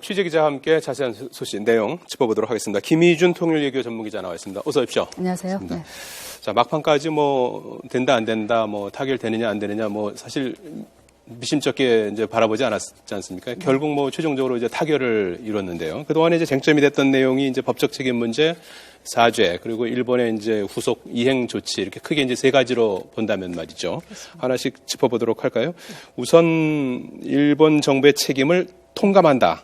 취재기자와 함께 자세한 소식, 내용 짚어보도록 하겠습니다. 김희준 통일외교 전문기자 나와 있습니다. 어서 오십시오. 안녕하세요. 네. 자, 막판까지 뭐 된다 안 된다, 뭐 타결되느냐 안 되느냐, 뭐 사실 미심쩍게 이제 바라보지 않았지 않습니까? 결국 뭐 최종적으로 이제 타결을 이뤘는데요. 그동안에 이제 쟁점이 됐던 내용이 이제 법적 책임 문제, 사죄, 그리고 일본의 이제 후속 이행 조치, 이렇게 크게 이제 세 가지로 본다면 말이죠. 그렇습니다. 하나씩 짚어보도록 할까요? 우선 일본 정부의 책임을 통감한다.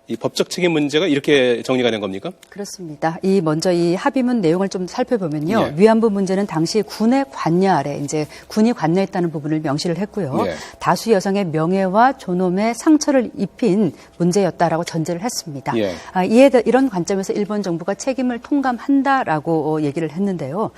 이 법적 책임 문제가 이렇게 정리가 된 겁니까? 그렇습니다. 먼저 이 합의문 내용을 좀 살펴보면요. 예. 위안부 문제는 당시 군의 관여 아래 이제 군이 관여했다는 부분을 명시를 했고요. 예. 다수 여성의 명예와 존엄에 상처를 입힌 문제였다라고 전제를 했습니다. 예. 이런 관점에서 일본 정부가 책임을 통감한다라고 얘기를 했는데요.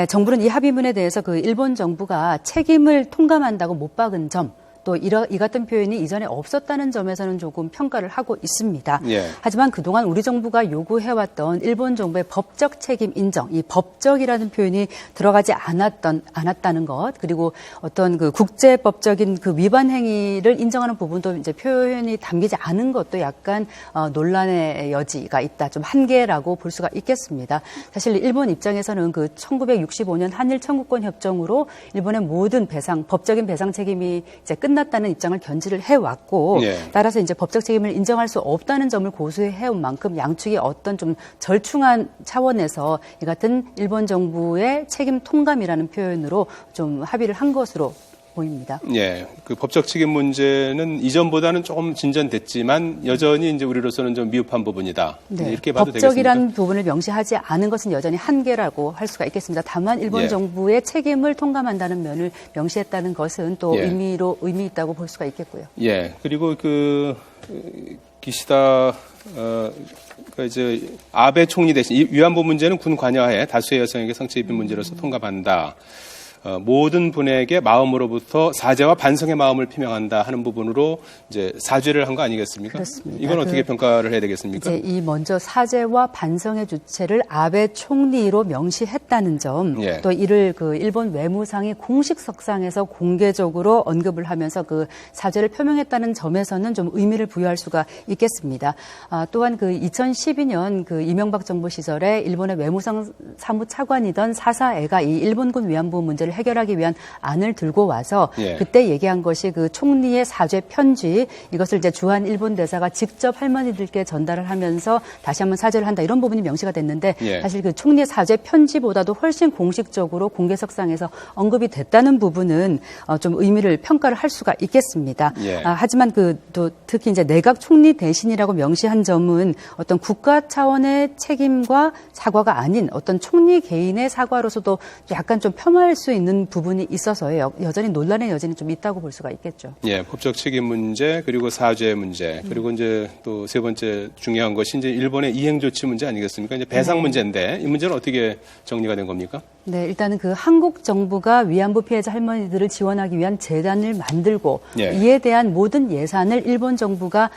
정부는 이 합의문에 대해서 그 일본 정부가 책임을 통감한다고 못 박은 점, 또 이 같은 표현이 이전에 없었다는 점에서는 조금 평가를 하고 있습니다. 예. 하지만 그동안 우리 정부가 요구해왔던 일본 정부의 법적 책임 인정, 이 법적이라는 표현이 들어가지 않았다는 것, 그리고 어떤 그 국제법적인 그 위반 행위를 인정하는 부분도 이제 표현이 담기지 않은 것도 약간 논란의 여지가 있다, 좀 한계라고 볼 수가 있겠습니다. 사실 일본 입장에서는 그 1965년 한일 청구권 협정으로 일본의 모든 법적인 배상 책임이 이제 끝났다는 입장을 견지를 해왔고, 예. 따라서 이제 법적 책임을 인정할 수 없다는 점을 고수해온 만큼 양측이 어떤 좀 절충한 차원에서 이 같은 일본 정부의 책임 통감이라는 표현으로 좀 합의를 한 것으로 보입니다. 예, 그 법적 책임 문제는 이전보다는 조금 진전됐지만 여전히 이제 우리로서는 좀 미흡한 부분이다. 네, 이렇게 봐도 법적이라는 되겠습니까? 부분을 명시하지 않은 것은 여전히 한계라고 할 수가 있겠습니다. 다만 일본 예. 정부의 책임을 통감한다는 면을 명시했다는 것은 또 예. 의미 있다고 볼 수가 있겠고요. 예, 그리고 기시다 이제 아베 총리 대신 이 위안부 문제는 군 관여하에 다수의 여성에게 상처 입힌 문제로서 통감한다. 모든 분에게 마음으로부터 사죄와 반성의 마음을 표명한다 하는 부분으로 이제 사죄를 한 거 아니겠습니까? 그렇습니다. 이건 어떻게 평가를 해야 되겠습니까? 이제 먼저 사죄와 반성의 주체를 아베 총리로 명시했다는 점, 예. 또 이를 그 일본 외무상이 공식 석상에서 공개적으로 언급을 하면서 그 사죄를 표명했다는 점에서는 좀 의미를 부여할 수가 있겠습니다. 또한 그 2012년 그 이명박 정부 시절에 일본의 외무상 사무차관이던 사사에가 이 일본군 위안부 문제를 해결하기 위한 안을 들고 와서 예. 그때 얘기한 것이 그 총리의 사죄 편지, 이것을 이제 주한 일본 대사가 직접 할머니들께 전달을 하면서 다시 한번 사죄를 한다, 이런 부분이 명시가 됐는데 예. 사실 그 총리의 사죄 편지보다도 훨씬 공식적으로 공개석상에서 언급이 됐다는 부분은 좀 의미를 평가를 할 수가 있겠습니다. 예. 하지만 또 특히 이제 내각 총리 대신이라고 명시한 점은 어떤 국가 차원의 책임과 사과가 아닌 어떤 총리 개인의 사과로서도 약간 좀 폄하할 수 있는 부분이 있어서요. 여전히 논란의 여지는 좀 있다고 볼 수가 있겠죠. 예, 법적 책임 문제, 그리고 사죄 문제, 그리고 이제 또 세 번째 중요한 것이 이제 일본의 이행 조치 문제 아니겠습니까? 이제 배상 문제인데 이 문제는 어떻게 정리가 된 겁니까? 네, 일단은 그 한국 정부가 위안부 피해자 할머니들을 지원하기 위한 재단을 만들고 예. 이에 대한 모든 예산을 일본 정부가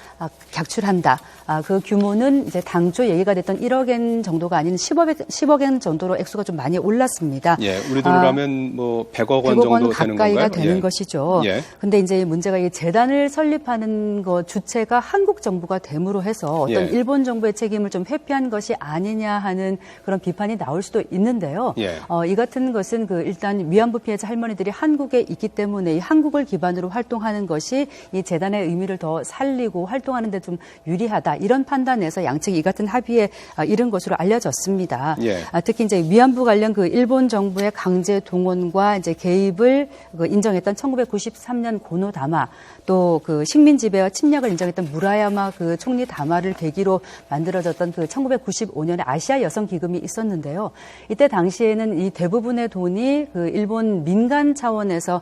객출한다. 그 규모는 이제 당초 얘기가 됐던 1억 엔 정도가 아닌 10억 엔 정도로 액수가 좀 많이 올랐습니다. 예, 우리 돈으로 하면 뭐 100억 원 100억 정도 원 되는 가까이가 건가요? 되는 예. 것이죠. 예. 근데 이제 문제가 이 재단을 설립하는 것 주체가 한국 정부가 됨으로 해서 어떤 예. 일본 정부의 책임을 좀 회피한 것이 아니냐 하는 그런 비판이 나올 수도 있는데요. 예. 이 같은 것은 일단 위안부 피해자 할머니들이 한국에 있기 때문에 이 한국을 기반으로 활동하는 것이 이 재단의 의미를 더 살리고 활동하는 데 좀 유리하다, 이런 판단에서 양측이 이 같은 합의에 이른 것으로 알려졌습니다. 예. 특히 이제 위안부 관련 그 일본 정부의 강제 동원과 이제 개입을 인정했던 1993년 고노 다마, 또 그 식민 지배와 침략을 인정했던 무라야마 그 총리 다마를 계기로 만들어졌던 그 1995년에 아시아 여성 기금이 있었는데요. 이때 당시에는 이 대부분의 돈이 그 일본 민간 차원에서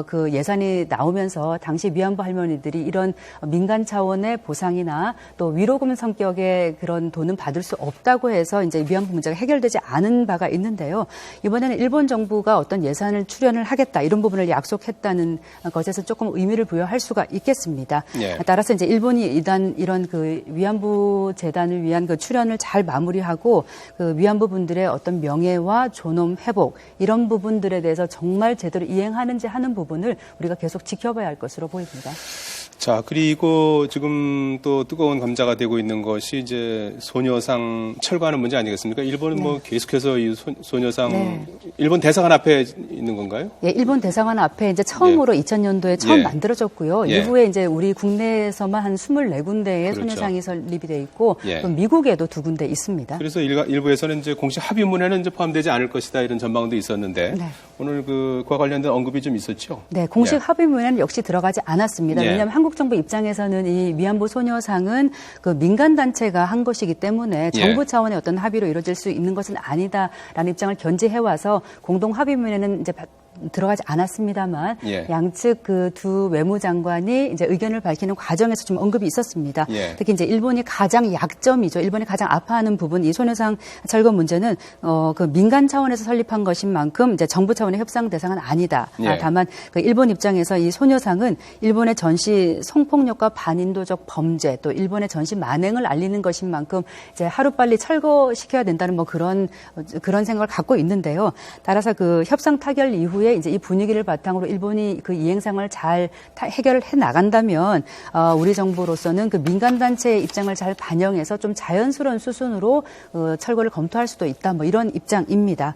그 예산이 나오면서 당시 위안부 할머니들이 이런 민간 차원의 보상이나 또 위로금 성격의 그런 돈은 받을 수 없다고 해서 이제 위안부 문제가 해결되지 않은 바가 있는데요. 이번에는 일본 정부가 어떤 예산을 출연을 하겠다, 이런 부분을 약속했다는 것에서 조금 의미를 부여할 수가 있겠습니다. 예. 따라서 이제 일본이 이런 그 위안부 재단을 위한 그 출연을 잘 마무리하고 그 위안부 분들의 어떤 명예와 존엄 회복, 이런 부분들에 대해서 정말 제대로 이행하는지 하는 부분을 우리가 계속 지켜봐야 할 것으로 보입니다. 자, 그리고 지금 또 뜨거운 감자가 되고 있는 것이 이제 소녀상 철거하는 문제 아니겠습니까? 일본은 뭐 계속해서 이 소녀상 일본 대사관 앞에 있는 건가요? 예, 일본 대사관 앞에 이제 처음으로 2000년도에 처음 만들어졌고요. 이후에 이제 우리 국내에서만 한 24군데의 소녀상이 설립이 돼 있고 또 미국에도 2군데 있습니다. 그래서 일부에서는 이제 공식 합의문에는 이제 포함되지 않을 것이다 이런 전망도 있었는데 오늘 그와 관련된 언급이 좀 있었죠? 네, 공식 합의문에는 역시 들어가지 않았습니다. 왜냐하면 한국 정부 입장에서는 이 위안부 소녀상은 그 민간 단체가 한 것이기 때문에 정부 차원의 어떤 합의로 이루어질 수 있는 것은 아니다라는 입장을 견지해 와서 공동 합의문에는 이제 들어가지 않았습니다만 양측 그 두 외무장관이 이제 의견을 밝히는 과정에서 좀 언급이 있었습니다. 특히 이제 일본이 가장 약점이죠. 일본이 가장 아파하는 부분 이 소녀상 철거 문제는 그 민간 차원에서 설립한 것인 만큼 이제 정부 차원의 협상 대상은 아니다. 다만 그 일본 입장에서 이 소녀상은 일본의 전시 성폭력과 반인도적 범죄 또 일본의 전시 만행을 알리는 것인 만큼 이제 하루빨리 철거시켜야 된다는 뭐 그런 생각을 갖고 있는데요. 따라서 그 협상 타결 이후에 이제 이 분위기를 바탕으로 일본이 그 이행상을 잘 해결을 해 나간다면 우리 정부로서는 그 민간 단체의 입장을 잘 반영해서 좀 자연스러운 수순으로 철거를 검토할 수도 있다. 뭐 이런 입장입니다.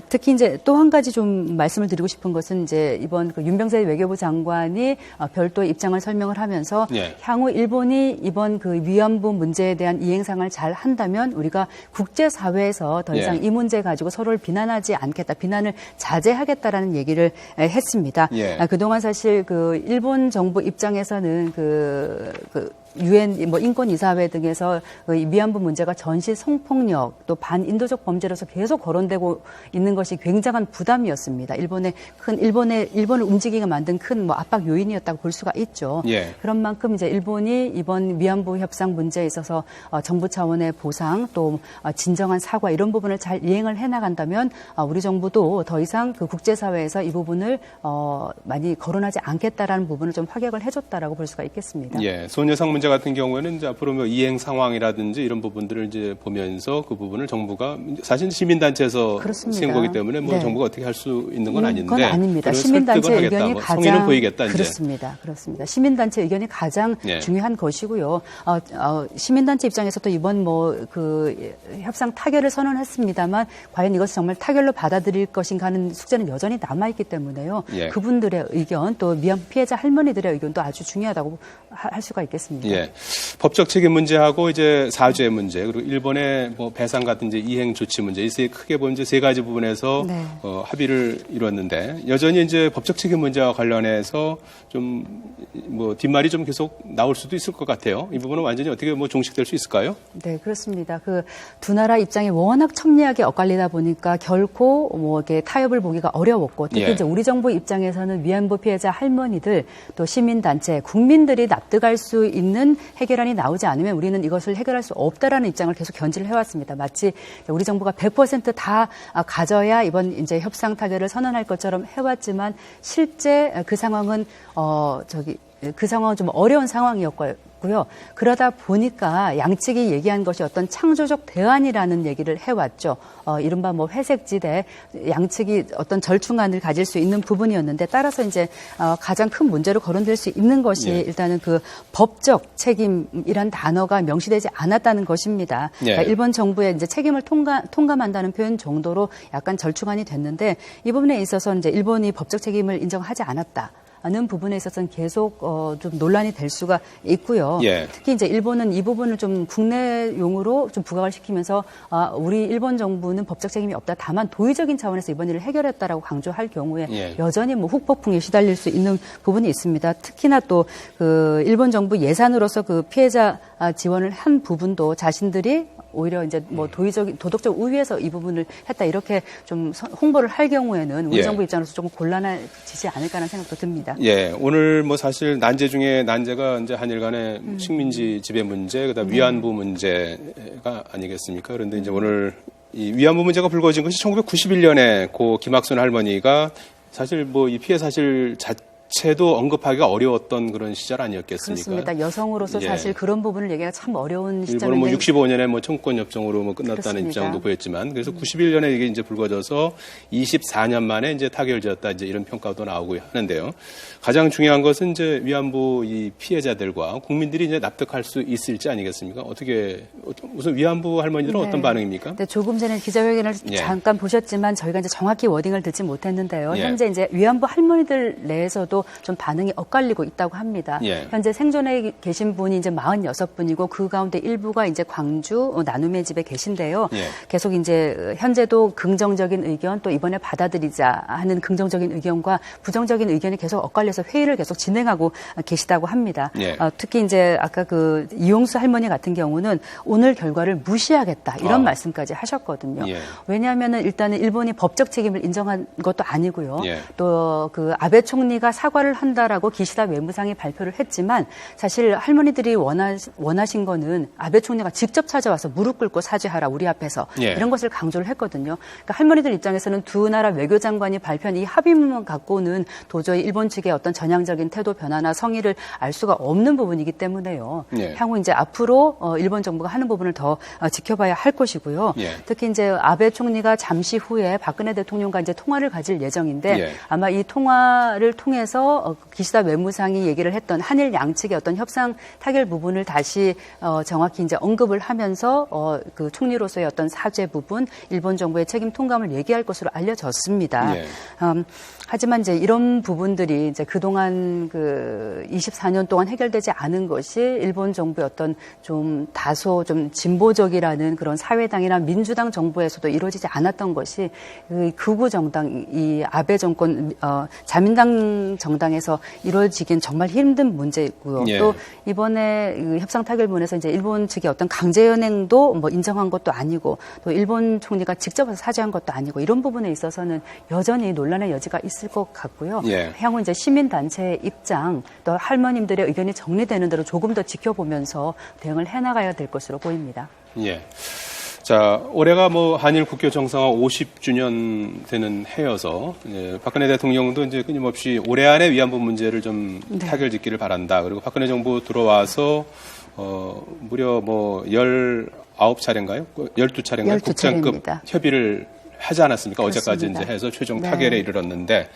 특히 이제 또 한 가지 좀 말씀을 드리고 싶은 것은 이제 이번 그 윤병세 외교부 장관이 별도의 입장을 설명을 하면서 향후 일본이 이번 그 위안부 문제에 대한 이행상을 잘 한다면 우리가 국제사회에서 더 이상 이 문제 가지고 서로를 비난하지 않겠다. 비난을 자제하겠다라는 얘기를 했습니다. 그동안 사실 그 일본 정부 입장에서는 유엔 뭐 인권이사회 등에서 이 위안부 문제가 전시 성폭력 또 반인도적 범죄로서 계속 거론되고 있는 것이 굉장한 부담이었습니다. 일본을 움직이게 만든 큰 뭐 압박 요인이었다고 볼 수가 있죠. 그런 만큼 이제 일본이 이번 위안부 협상 문제에 있어서 정부 차원의 보상 또 진정한 사과 이런 부분을 잘 이행을 해 나간다면 우리 정부도 더 이상 그 국제사회에서 이 부분을 많이 거론하지 않겠다라는 부분을 좀 확약을 해줬다라고 볼 수가 있겠습니다. 소녀상 문제 같은 경우에는 이제 앞으로 뭐 이행 상황이라든지 이런 부분들을 이제 보면서 그 부분을 정부가 사실 시민단체에서 세운 거기 때문에 뭐 정부가 어떻게 할 수 있는 건 아닌데 그건 아닙니다. 시민단체 의견이 뭐 가장 성의는 보이겠다 이제. 그렇습니다. 시민단체 의견이 가장 중요한 것이고요. 시민단체 입장에서도 이번 뭐 그 협상 타결을 선언했습니다만 과연 이것을 정말 타결로 받아들일 것인가 하는 숙제는 여전히 남아 있기 때문에요. 그분들의 의견 또 위안부 피해자 할머니들의 의견도 아주 중요하다고 할 수가 있겠습니다. 법적 책임 문제하고 이제 사죄 문제 그리고 일본의 뭐 배상 같은 이제 이행 조치 문제 이 크게 보면 이제 세 가지 부분에서 합의를 이뤘는데 여전히 이제 법적 책임 문제와 관련해서 좀 뭐 뒷말이 좀 계속 나올 수도 있을 것 같아요. 이 부분은 완전히 어떻게 뭐 종식될 수 있을까요? 네, 그렇습니다. 그 두 나라 입장이 워낙 첨예하게 엇갈리다 보니까 결코 뭐 이렇게 타협을 보기가 어려웠고 특히 이제 우리 정부 입장에서는 위안부 피해자 할머니들 또 시민단체 국민들이 납득할 수 있는 해결안이 나오지 않으면 우리는 이것을 해결할 수 없다라는 입장을 계속 견지를 해왔습니다. 마치 우리 정부가 100% 가져야 이번 이제 협상 타결을 선언할 것처럼 해왔지만 실제 그 상황은 그 상황은 좀 어려운 상황이었고요. 그러다 보니까 양측이 얘기한 것이 어떤 창조적 대안이라는 얘기를 해왔죠. 이른바 뭐 회색지대 양측이 어떤 절충안을 가질 수 있는 부분이었는데 따라서 이제 가장 큰 문제로 거론될 수 있는 것이 일단은 그 법적 책임이란 단어가 명시되지 않았다는 것입니다. 그러니까 일본 정부의 이제 책임을 통감한다는 표현 정도로 약간 절충안이 됐는데 이 부분에 있어서 이제 일본이 법적 책임을 인정하지 않았다. 는 부분에 있어서는 계속 좀 논란이 될 수가 있고요. 특히 이제 일본은 이 부분을 좀 국내용으로 좀 부각을 시키면서 우리 일본 정부는 법적 책임이 없다. 다만 도의적인 차원에서 이번 일을 해결했다라고 강조할 경우에 여전히 뭐 후폭풍에 시달릴 수 있는 부분이 있습니다. 특히나 또 그 일본 정부 예산으로서 그 피해자 지원을 한 부분도 자신들이 오히려 이제 뭐 도덕적 우위에서 이 부분을 했다 이렇게 좀 홍보를 할 경우에는 우리 정부 입장으로서 조금 곤란해지지 않을까라는 생각도 듭니다. 오늘 뭐 사실 난제 중에 난제가 이제 한일 간의 식민지 지배 문제, 그다음 위안부 문제가 아니겠습니까? 그런데 이제 오늘 이 위안부 문제가 불거진 것이 1991년에 고 김학순 할머니가 사실 뭐 이 피해 사실 자체도 언급하기가 어려웠던 그런 시절 아니었겠습니까? 그렇습니다. 여성으로서 예. 사실 그런 부분을 얘기가 참 어려운 일본은 시점인데 뭐 65년에 뭐 청구권 협정으로 뭐 끝났다는 그렇습니다. 입장도 보였지만 그래서 91년에 이게 이제 불거져서 24년 만에 이제 타결되었다 이제 이런 평가도 나오고 하는데요. 가장 중요한 것은 이제 위안부 이 피해자들과 국민들이 이제 납득할 수 있을지 아니겠습니까? 어떻게 우선 위안부 할머니들은 네. 어떤 반응입니까? 네, 조금 전에 기자회견을 예. 잠깐 보셨지만 저희가 이제 정확히 워딩을 듣지 못했는데요. 예. 현재 이제 위안부 할머니들 내에서도 좀 반응이 엇갈리고 있다고 합니다. 예. 현재 생존해 계신 분이 이제 46분이고 그 가운데 일부가 이제 광주 나눔의 집에 계신데요. 예. 계속 이제 현재도 긍정적인 의견 또 이번에 받아들이자 하는 긍정적인 의견과 부정적인 의견이 계속 엇갈려서 회의를 계속 진행하고 계시다고 합니다. 예. 특히 이제 아까 그 이용수 할머니 같은 경우는 오늘 결과를 무시하겠다 이런 말씀까지 하셨거든요. 예. 왜냐하면은 일단은 일본이 법적 책임을 인정한 것도 아니고요. 예. 또 그 아베 총리가 사과를 한다라고 기시다 외무상이 발표를 했지만 사실 할머니들이 원하신 거는 아베 총리가 직접 찾아와서 무릎 꿇고 사죄하라 우리 앞에서 예. 이런 것을 강조를 했거든요. 그러니까 할머니들 입장에서는 두 나라 외교장관이 발표한 이 합의문만 갖고는 도저히 일본 측의 어떤 전향적인 태도 변화나 성의를 알 수가 없는 부분이기 때문에요. 예. 향후 이제 앞으로 일본 정부가 하는 부분을 더 지켜봐야 할 것이고요. 예. 특히 이제 아베 총리가 잠시 후에 박근혜 대통령과 이제 통화를 가질 예정인데 예. 아마 이 통화를 통해서 기시다 외무상이 얘기를 했던 한일 양측의 어떤 협상 타결 부분을 다시 정확히 이제 언급을 하면서 그 총리로서의 어떤 사죄 부분, 일본 정부의 책임 통감을 얘기할 것으로 알려졌습니다. 예. 하지만 이제 이런 부분들이 이제 그동안 그 24년 동안 해결되지 않은 것이 일본 정부의 어떤 좀 다소 좀 진보적이라는 그런 사회당이나 민주당 정부에서도 이루어지지 않았던 것이 그 극우 정당, 이 아베 정권, 자민당 정당에서 이루어지긴 정말 힘든 문제이고요. 예. 또 이번에 그 협상 타결문에서 이제 일본 측의 어떤 강제 연행도 뭐 인정한 것도 아니고 또 일본 총리가 직접 와서 사죄한 것도 아니고 이런 부분에 있어서는 여전히 논란의 여지가 있을 것 같고요. 예. 향후 이제 시민단체의 입장 또 할머님들의 의견이 정리되는 대로 조금 더 지켜보면서 대응을 해나가야 될 것으로 보입니다. 예. 자, 올해가 뭐 한일 국교 정상화 50주년 되는 해여서 박근혜 대통령도 이제 끊임없이 올해 안에 위안부 문제를 좀 타결짓기를 바란다. 그리고 박근혜 정부 들어와서 무려 뭐 19차례인가요? 12차례인가요? 12차례입니다. 국장급 협의를 하지 않았습니까? 그렇습니다. 어제까지 이제 해서 최종 네. 타결에 이르렀는데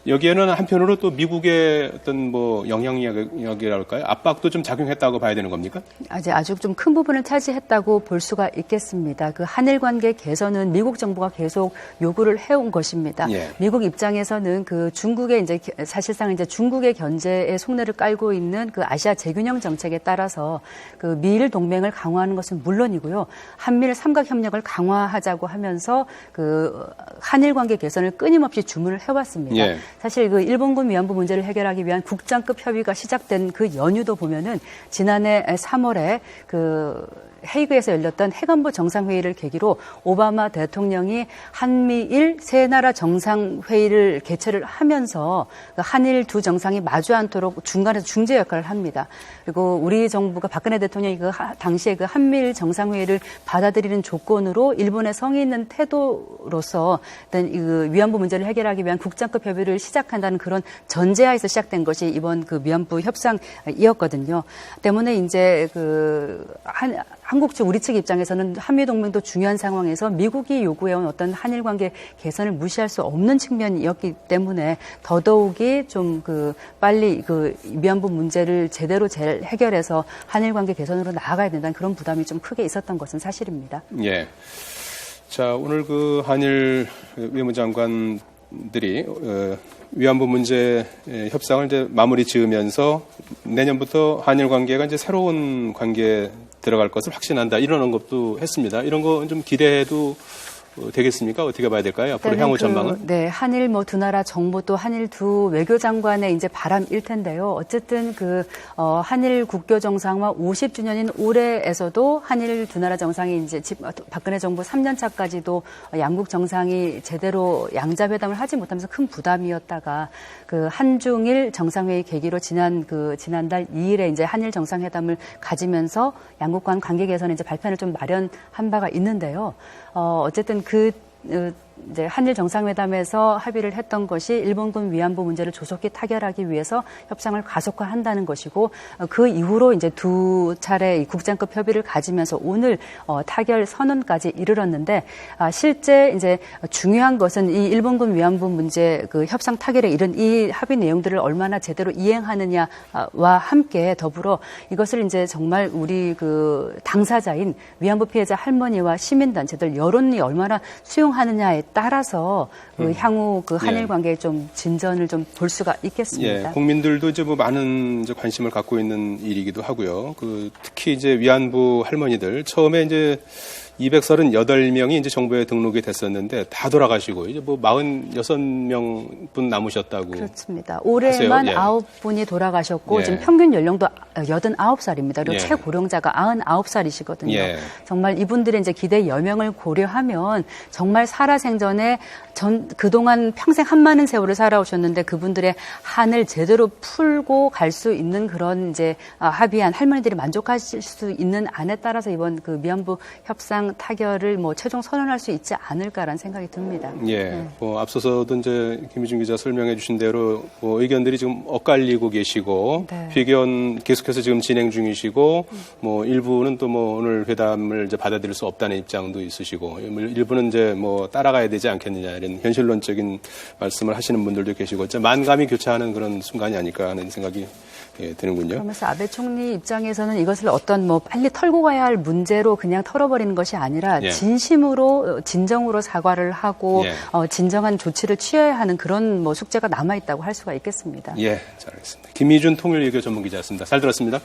여기에는 한편으로 또 미국의 어떤 뭐 영향력이랄까요? 압박도 좀 작용했다고 봐야 되는 겁니까? 아주 좀 큰 부분을 차지했다고 볼 수가 있겠습니다. 그 한일 관계 개선은 미국 정부가 계속 요구를 해온 것입니다. 예. 미국 입장에서는 그 중국의 이제 사실상 이제 중국의 견제에 속내를 깔고 있는 그 아시아 재균형 정책에 따라서 그 미일 동맹을 강화하는 것은 물론이고요. 한미일 삼각 협력을 강화하자고 하면서 그 한일 관계 개선을 끊임없이 주문을 해왔습니다. 예. 사실 그 일본군 위안부 문제를 해결하기 위한 국장급 협의가 시작된 그 연유도 보면은 지난해 3월에 그 헤이그에서 열렸던 해관부 정상회의를 계기로 오바마 대통령이 한미일 세 나라 정상회의를 개최를 하면서 한일 두 정상이 마주 않도록 중간에서 중재 역할을 합니다. 그리고 우리 정부가 박근혜 대통령이 그 당시에 그 한미일 정상회의를 받아들이는 조건으로 일본의 성의 있는 태도로서 일단 그 위안부 문제를 해결하기 위한 국장급 협의를 시작한다는 그런 전제하에서 시작된 것이 이번 그 위안부 협상이었거든요. 때문에 이제 한국 측, 우리 측 입장에서는 한미동맹도 중요한 상황에서 미국이 요구해온 어떤 한일 관계 개선을 무시할 수 없는 측면이었기 때문에 더더욱이 좀 빨리 위안부 문제를 제대로 해결해서 한일 관계 개선으로 나아가야 된다는 그런 부담이 좀 크게 있었던 것은 사실입니다. 예. 자, 오늘 그 한일 외무장관들이 위안부 문제 협상을 이제 마무리 지으면서 내년부터 한일 관계가 이제 새로운 관계에 들어갈 것을 확신한다. 이런 언급도 했습니다. 이런 거 좀 기대해도 되겠습니까? 어떻게 봐야 될까요? 앞으로 향후 전망은? 네, 한일 두 나라 정부 또 한일 두 외교장관의 이제 바람일 텐데요. 어쨌든 한일 국교 정상화 50주년인 올해에서도 한일 두 나라 정상이 이제 박근혜 정부 3년 차까지도 양국 정상이 제대로 양자회담을 하지 못하면서 큰 부담이었다가 한중일 정상회의 계기로 지난달 2일에 이제 한일 정상회담을 가지면서 양국 간 관계 개선에 이제 발판을 좀 마련한 바가 있는데요. 어쨌든 이제 한일 정상회담에서 합의를 했던 것이 일본군 위안부 문제를 조속히 타결하기 위해서 협상을 가속화한다는 것이고 그 이후로 이제 두 차례 이 국장급 협의를 가지면서 오늘 타결 선언까지 이르렀는데 실제 이제 중요한 것은 이 일본군 위안부 문제 그 협상 타결에 이른 이 합의 내용들을 얼마나 제대로 이행하느냐와 함께 더불어 이것을 이제 정말 우리 그 당사자인 위안부 피해자 할머니와 시민단체들 여론이 얼마나 수용하느냐에 따라서 그 향후 그 한일 관계에 좀 진전을 좀 볼 수가 있겠습니다. 예, 국민들도 이제 뭐 많은 이제 관심을 갖고 있는 일이기도 하고요. 그 특히 이제 위안부 할머니들 처음에 이제 238명이 이제 정부에 등록이 됐었는데 다 돌아가시고 이제 뭐 46명 남으셨다고. 그렇습니다. 올해만 예. 9분이 돌아가셨고 예. 지금 평균 연령도 89살입니다. 그리고 예. 최고령자가 99살이시거든요. 예. 정말 이분들의 이제 기대 여명을 고려하면 정말 살아생전에 그동안 평생 한많은 세월을 살아오셨는데 그분들의 한을 제대로 풀고 갈 수 있는 그런 이제 합의안 할머니들이 만족하실 수 있는 안에 따라서 이번 그 위안부 협상 타결을 뭐 최종 선언할 수 있지 않을까라는 생각이 듭니다. 예. 뭐 앞서서도 이제 김희준 기자 설명해 주신 대로 뭐 의견들이 지금 엇갈리고 계시고 네. 회견 계속해서 지금 진행 중이시고 뭐 일부는 또 뭐 오늘 회담을 이제 받아들일 수 없다는 입장도 있으시고 일부는 이제 뭐 따라가야 되지 않겠느냐 이런 현실론적인 말씀을 하시는 분들도 계시고 이제 만감이 교차하는 그런 순간이 아닐까 하는 생각이 드는군요. 그러면서 아베 총리 입장에서는 이것을 어떤 뭐 빨리 털고 가야 할 문제로 그냥 털어버리는 것이 아니라 예. 진심으로 진정으로 사과를 하고 예. 진정한 조치를 취해야 하는 그런 뭐 숙제가 남아 있다고 할 수가 있겠습니다. 예, 잘 알겠습니다. 김희준 통일외교 전문기자였습니다. 잘 들었습니다.